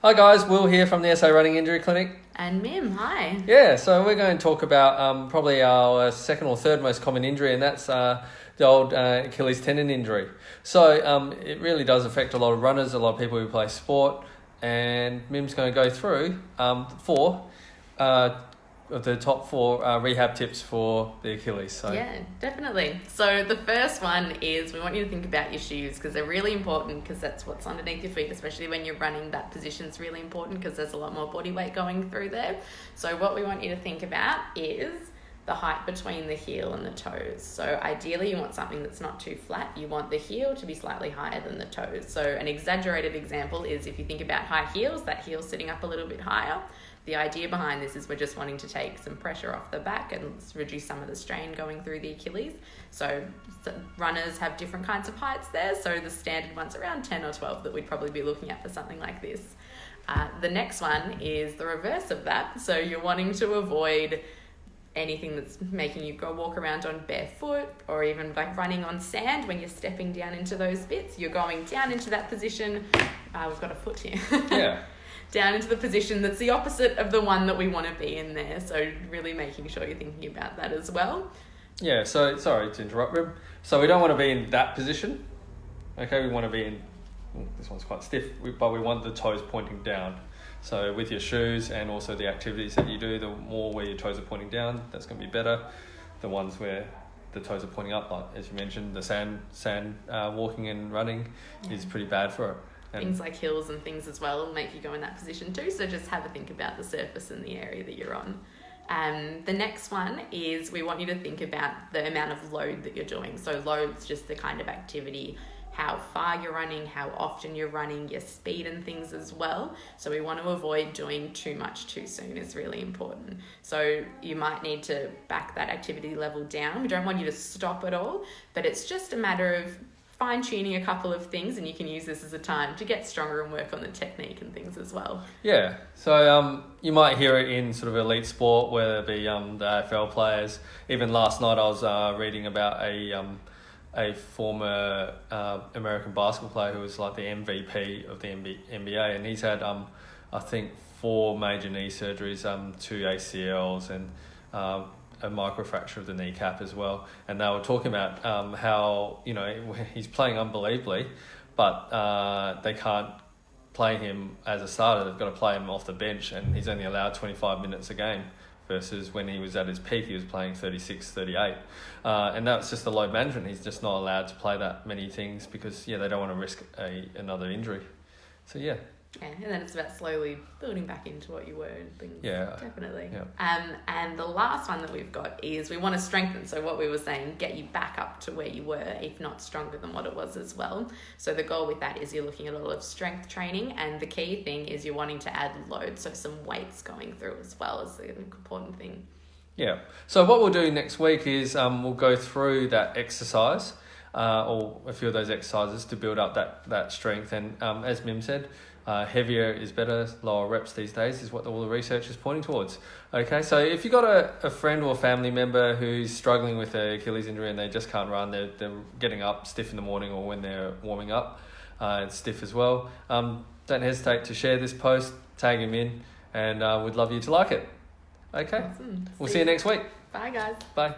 Hi guys, Will here from the SA Running Injury Clinic. And Mim, hi. Yeah, so we're going to talk about probably our second or third most common injury, and that's the old Achilles tendon injury. So it really does affect a lot of runners, a lot of people who play sport, and Mim's going to go through the top four rehab tips for the Achilles. So. Yeah, definitely. So the first one is we want you to think about your shoes because they're really important because that's what's underneath your feet, especially when you're running. That position's really important because there's a lot more body weight going through there. So what we want you to think about is the height between the heel and the toes. So ideally you want something that's not too flat. You want the heel to be slightly higher than the toes. So an exaggerated example is if you think about high heels, that heel's sitting up a little bit higher. The idea behind this is we're just wanting to take some pressure off the back and reduce some of the strain going through the Achilles. So runners have different kinds of heights there. So the standard one's around 10 or 12 that we'd probably be looking at for something like this. The next one is the reverse of that. So you're wanting to avoid anything that's making you go walk around on barefoot or even like running on sand when you're stepping down into those bits. You're going down into that position. We've got a foot here. Yeah. Down into the position that's the opposite of the one that we want to be in there. So really making sure you're thinking about that as well. Yeah, so sorry to interrupt, Rib. So we don't want to be in that position. Okay, we want to be in, this one's quite stiff, but we want the toes pointing down. So with your shoes and also the activities that you do, the more where your toes are pointing down, that's going to be better. The ones where the toes are pointing up, like as you mentioned, the sand walking and running is pretty bad for it. And things like hills and things as well will make you go in that position too. So just have a think about the surface and the area that you're on. The next one is we want you to think about the amount of load that you're doing. So load's just the kind of activity, how far you're running, how often you're running, your speed and things as well. So we want to avoid doing too much too soon is really important. So you might need to back that activity level down. We don't want you to stop at all, but it's just a matter of fine-tuning a couple of things, and you can use this as a time to get stronger and work on the technique and things as well. Yeah, so you might hear it in sort of elite sport, whether it be the AFL players. Even last night I was reading about a former American basketball player who was like the MVP of the NBA, and he's had I think 4 major knee surgeries, 2 ACLs and a microfracture of the kneecap as well. And they were talking about how, he's playing unbelievably, but they can't play him as a starter. They've got to play him off the bench, and he's only allowed 25 minutes a game versus when he was at his peak, he was playing 36, 38. And that's just the load management. He's just not allowed to play that many things because, they don't want to risk another injury. So, yeah. Yeah, and then it's about slowly building back into what you were and things. Yeah. Definitely. Yeah. And the last one that we've got is we want to strengthen. So what we were saying, get you back up to where you were, if not stronger than what it was as well. So the goal with that is you're looking at a lot of strength training, and the key thing is you're wanting to add load, so some weights going through as well is the important thing. Yeah. So what we'll do next week is we'll go through that exercise or a few of those exercises to build up that strength. And as Mim said, heavier is better, lower reps these days is what all the research is pointing towards. Okay, so if you've got a friend or family member who's struggling with an Achilles injury and they just can't run, they're getting up stiff in the morning or when they're warming up, it's stiff as well, don't hesitate to share this post, tag him in, and we'd love you to like it. Okay, Awesome. We'll see you next week. Bye guys. Bye.